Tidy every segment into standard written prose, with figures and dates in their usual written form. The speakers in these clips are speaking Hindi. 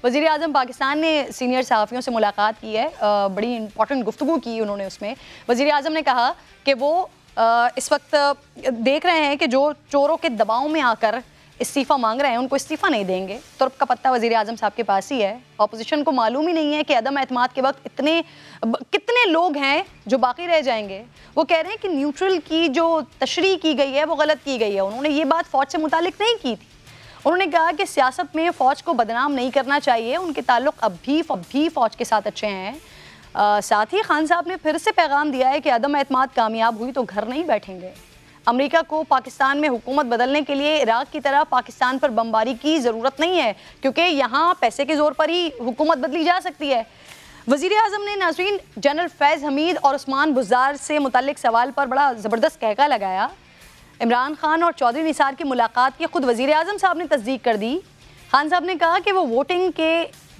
वज़ीर आज़म पाकिस्तान ने सीनियर सहाफ़ियों से मुलाकात की है, बड़ी इंपॉर्टेंट गुफ्तगू की उन्होंने। उसमें वज़ीर आज़म ने कहा कि वो इस वक्त देख रहे हैं कि जो चोरों के दबाव में आकर इस्तीफ़ा मांग रहे हैं उनको इस्तीफ़ा नहीं देंगे। तुर्क का पत्ता वज़ीर आज़म साहब के पास ही है। अपोजिशन को मालूम ही नहीं है कि अदम एतमाद के वक्त कितने लोग हैं जो बाकी रह जाएंगे। वो कह रहे हैं कि न्यूट्रल की जो तशरीह की गई है वो गलत की गई है। उन्होंने ये बात फ़ौज से मुतालिक नहीं की थी। उन्होंने कहा कि सियासत में फ़ौज को बदनाम नहीं करना चाहिए, उनके ताल्लुक़ अब भी फ़ौज के साथ अच्छे हैं। साथ ही खान साहब ने फिर से पैगाम दिया है कि अदम एतमाद कामयाब हुई तो घर नहीं बैठेंगे। अमेरिका को पाकिस्तान में हुकूमत बदलने के लिए इराक़ की तरह पाकिस्तान पर बमबारी की ज़रूरत नहीं है, क्योंकि यहाँ पैसे के ज़ोर पर ही हुकूमत बदली जा सकती है। वज़ीर आज़म ने नाज़रीन जनरल फैज़ हमीद और उस्मान बुज़दार से मुतल्लिक़ सवाल पर बड़ा ज़बरदस्त कहका लगाया। इमरान खान और चौधरी निसार की मुलाकात की खुद वज़ीर आज़म साहब ने तस्दीक कर दी। खान साहब ने कहा कि वो वोटिंग के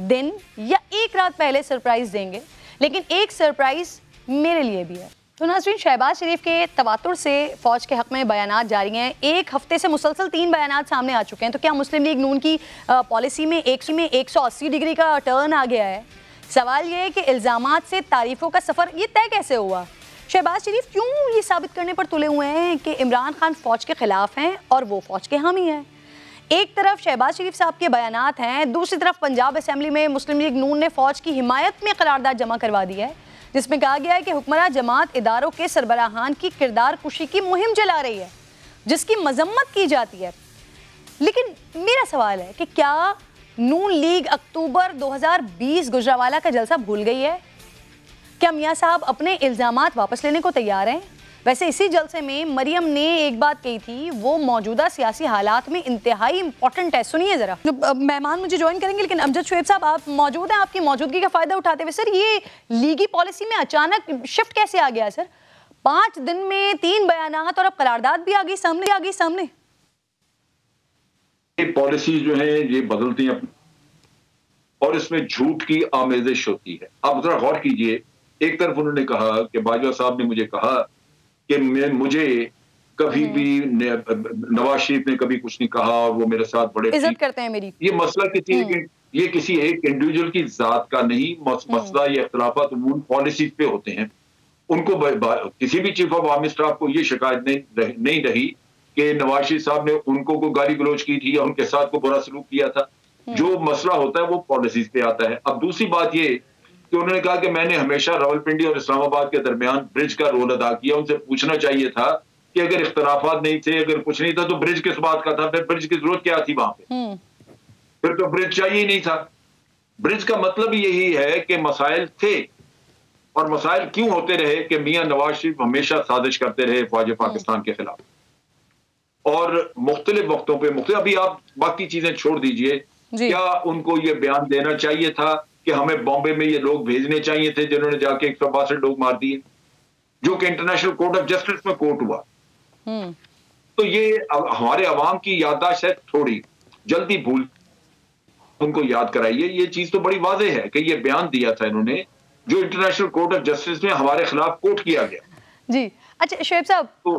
दिन या एक रात पहले सरप्राइज़ देंगे, लेकिन एक सरप्राइज़ मेरे लिए भी है। तो नाज़रीन, शहबाज शरीफ के तवातुर से फ़ौज के हक़ में बयानात जारी हैं। एक हफ़्ते से मुसलसल 3 बयानात सामने आ चुके हैं। तो क्या मुस्लिम लीग नून की पॉलिसी में 180 डिग्री का टर्न आ गया है? सवाल ये है कि इल्ज़ामात से तारीफ़ों का सफ़र ये तय कैसे हुआ? शहबाज शरीफ क्यों ये साबित करने पर तुले हुए हैं कि इमरान खान फ़ौज के ख़िलाफ़ हैं और वो फ़ौज के हामी हैं? एक तरफ शहबाज शरीफ साहब के बयानात हैं, दूसरी तरफ पंजाब असम्बली में मुस्लिम लीग नून ने फ़ौज की हिमायत में करारदाद जमा करवा दी है, जिसमें कहा गया है कि हुक्मरान जमात इदारों के सरबराहान की किरदार कुशी की मुहिम चला रही है, जिसकी मजम्मत की जाती है। लेकिन मेरा सवाल है कि क्या नून लीग अक्टूबर 2020 गुजरावाला का जलसा भूल गई है? क्या मियाँ साहब अपने इल्ज़ामात वापस लेने को तैयार हैं? वैसे इसी जलसे में मरियम ने एक बात कही थी, वो मौजूदा सियासी हालात में इंतहाई इंपॉर्टेंट है। सुनिए ज़रा। मेहमान मुझे ज्वाइन करेंगे, लेकिन अमजद शुएब साहब आप मौजूद हैं, आपकी मौजूदगी का फ़ायदा उठाते हुए सर, ये लीगी पॉलिसी में अचानक शिफ्ट कैसे आ गया सर? 5 दिन में 3 बयानात और अब करारदाद भी आ गई सामने। ये पॉलिसी जो है ये बदलती हैं और इसमें झूठ की आमेजिश होती है। आप जरा गौर कीजिए, एक तरफ उन्होंने कहा कि बाजवा साहब ने मुझे कहा कि मुझे कभी भी नवाज शरीफ ने कभी कुछ नहीं कहा और वो मेरे साथ बड़े इज्जत करते हैं मेरी। ये मसला किसी एक इंडिविजुअल की जात का नहीं, मसला ये इख्तिलाफात उमूमन पॉलिसी पे होते हैं। उनको किसी भी चीफ ऑफ आर्मी स्टाफ को ये शिकायत नहीं रही कि नवाज शरीफ साहब ने उनको को गाली गलौज की थी या उनके साथ को बुरा सलूक किया था। जो मसला होता है वो पॉलिसीज पे आता है। अब दूसरी बात ये कि उन्होंने कहा कि मैंने हमेशा रावलपिंडी और इस्लामाबाद के दरमियान ब्रिज का रोल अदा किया। उनसे पूछना चाहिए था कि अगर इख्तलाफात नहीं थे, अगर कुछ नहीं था तो ब्रिज किस बात का था? फिर ब्रिज की जरूरत क्या थी वहां पे? फिर तो ब्रिज चाहिए ही नहीं था। ब्रिज का मतलब यही है कि मसाइल थे, और मसाइल क्यों होते रहे कि मियां नवाज शरीफ हमेशा साजिश करते रहे फौज पाकिस्तान के खिलाफ, और मुख्तलिफ वक्तों पे अभी आप बाकी चीजें छोड़ दीजिए, क्या उनको ये बयान देना चाहिए था कि हमें बॉम्बे में ये लोग भेजने चाहिए थे जिन्होंने जाके 162 लोग मार दिए, जो कि इंटरनेशनल कोर्ट ऑफ जस्टिस में कोर्ट हुआ? तो ये हमारे अवाम की याददाश्त है थोड़ी, जल्दी भूल उनको याद कराइए। ये चीज तो बड़ी वाज़ेह है कि ये बयान दिया था इन्होंने जो इंटरनेशनल कोर्ट ऑफ जस्टिस में हमारे खिलाफ कोर्ट किया गया। जी अच्छा शुएब साहब, तो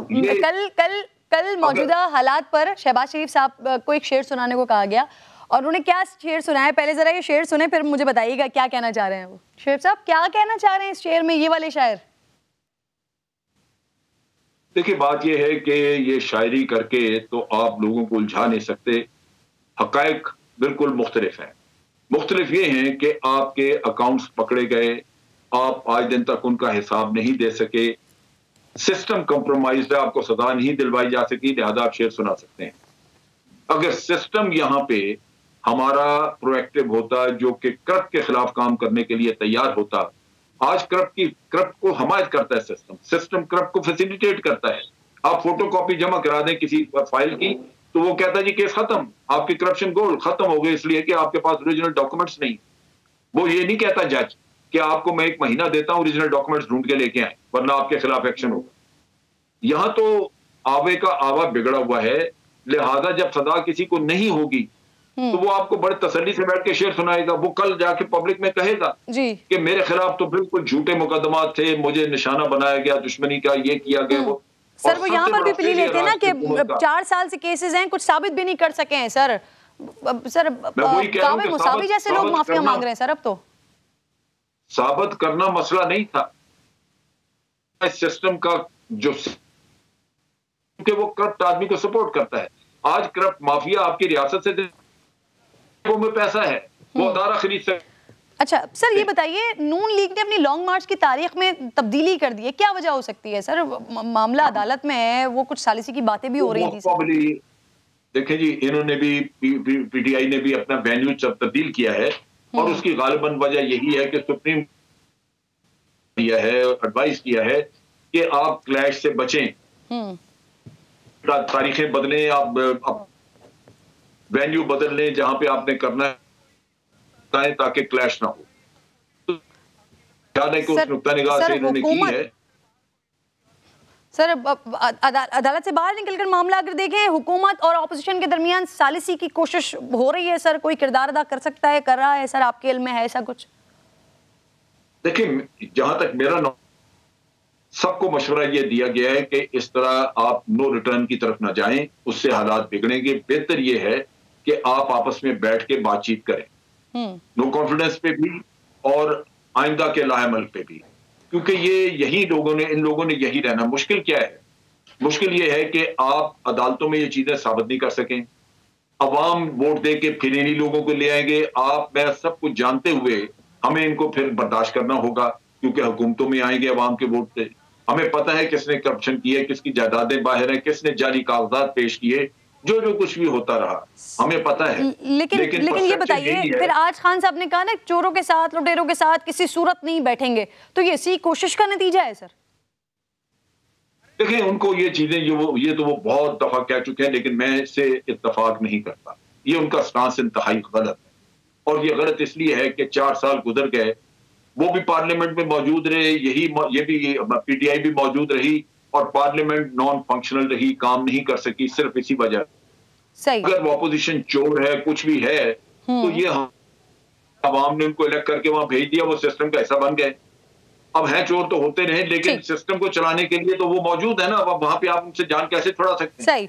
कल मौजूदा हालात पर शहबाज शरीफ साहब को एक शेर सुनाने को कहा गया, और उन्होंने क्या शेर सुनाया? पहले जरा ये शेर सुने, फिर मुझे बताइएगा क्या कहना चाह रहे हैं वो। शुएब साहब क्या कहना चाह रहे हैं इस शेर में, ये वाले शायर? देखिए, बात ये है कि ये शायरी करके तो आप लोगों को उलझा नहीं सकते। हकायक बिल्कुल मुख्तलिफ हैं। मुख्तलिफ ये हैं कि आपके अकाउंट्स पकड़े गए, आप आज दिन तक उनका हिसाब नहीं दे सके, सिस्टम कंप्रोमाइज है, आपको सजा नहीं दिलवाई जा सकी, लिहाजा आप शेर सुना सकते हैं। अगर सिस्टम यहाँ पे हमारा प्रोएक्टिव होता, जो कि करप्ट के खिलाफ काम करने के लिए तैयार होता, आज करप्ट को हमायत करता है सिस्टम करप्ट को फैसिलिटेट करता है। आप फोटोकॉपी जमा करा दें किसी फाइल की तो वो कहता है जी केस खत्म, आपकी करप्शन गोल खत्म हो गई, इसलिए कि आपके पास ओरिजिनल डॉक्यूमेंट्स नहीं। वो ये नहीं कहता जज कि आपको मैं 1 महीना देता हूं ओरिजिनल डॉक्यूमेंट्स ढूंढ के लेके आए वरना आपके खिलाफ एक्शन होगा। यहां तो आवे का आवा बिगड़ा हुआ है, लिहाजा जब सजा किसी को नहीं होगी तो वो आपको बड़े तसल्ली से बैठ के शेर सुनाएगा। वो कल जाके पब्लिक में कहेगा कि मेरे खिलाफ तो बिल्कुल झूठे मुकदमात थे, मुझे निशाना बनाया गया, दुश्मनी का ये किया गया। वो सर वो यहाँ पर भी प्ली लेते हैं ना कि 4 साल से केसेस हैं, कुछ साबित भी नहीं कर सके हैं सर, सर मैं वही कह रहा हूं काबिल कि मुसावी जैसे लोग माफिया मांग रहे हैं सर अब तो। साबित करना मसला नहीं था इस सिस्टम का, जो कि वो करप्ट आदमी को सपोर्ट करता है। आज करप्ट माफिया आपकी रियासत से में पैसा है, वो अदारा खरीद सकता। अच्छा सर, ये बताइए, नून लीग ने अपनी लॉन्ग मार्च की तारीख में तब्दीली कर दी है, क्या वजह हो सकती है सर? मामला अदालत में है, वो कुछ सालिसी की बातें भी हो रही थी। देखें जी, इन्होंने भी पीटीआई ने भी अपना वेन्यू तब्दील किया है और उसकी गालिबन वजह यही है कि सुप्रीम दिया है, एडवाइस किया है कि आप क्लैश से बचें, तारीखें बदलें, आप वेन्यू बदल लें जहां पे आपने करना है ताकि क्लैश ना हो। ख्याल है कि उस नुक्ता निगाह से इन्होंने की है। सर अदालत से बाहर निकलकर मामला अगर देखें, हुकूमत और ऑपोजिशन के दरमियान सालिसी की कोशिश हो रही है सर, कोई किरदार अदा कर सकता है, कर रहा है सर, आपके इल्म में है ऐसा कुछ? देखिए, जहां तक मेरा सबको मशवरा ये दिया गया है कि इस तरह आप नो रिटर्न की तरफ ना जाएं, उससे हालात बिगड़ेंगे। बेहतर ये है कि आप आपस में बैठ के बातचीत करें, नो कॉन्फिडेंस पे भी और आइंदा के लाएमल पे भी, क्योंकि इन लोगों ने यही रहना। मुश्किल क्या है? मुश्किल ये है कि आप अदालतों में ये चीजें साबित नहीं कर सकें, अवाम वोट दे के फिर इन्हीं लोगों को ले आएंगे। मैं सब कुछ जानते हुए हमें इनको फिर बर्दाश्त करना होगा, क्योंकि हुकूमतों में आएंगे अवाम के वोट से। हमें पता है किसने करप्शन किया, किसकी जायदादें बाहर हैं, किसने जाली कागजात पेश किए, जो कुछ भी होता रहा हमें पता है। लेकिन ये बताइए, फिर आज खान साहब ने कहा ना, चोरों के साथ, लुटेरों के साथ किसी सूरत नहीं बैठेंगे, तो ये इसी कोशिश का नतीजा है सर? देखिए, उनको ये चीजें ये तो वो बहुत दफा कह चुके हैं, लेकिन मैं इससे इत्तेफाक नहीं करता। ये उनका स्टांस इंतहाई गलत है, और ये गलत इसलिए है कि 4 साल गुजर गए, वो भी पार्लियामेंट में मौजूद रहे, ये भी पीटीआई भी मौजूद रही, और पार्लियामेंट नॉन फंक्शनल रही, काम नहीं कर सकी, सिर्फ इसी वजह। सही। अगर वो अपोजिशन चोर है, कुछ भी है, तो ये अवाम ने उनको इलेक्ट करके वहां भेज दिया, वो सिस्टम का हिस्सा बन गए। अब है चोर तो होते रहे, लेकिन सिस्टम को चलाने के लिए तो वो मौजूद है ना, अब वहां पे आप उनसे जान कैसे छुड़ा सकते हैं? सही।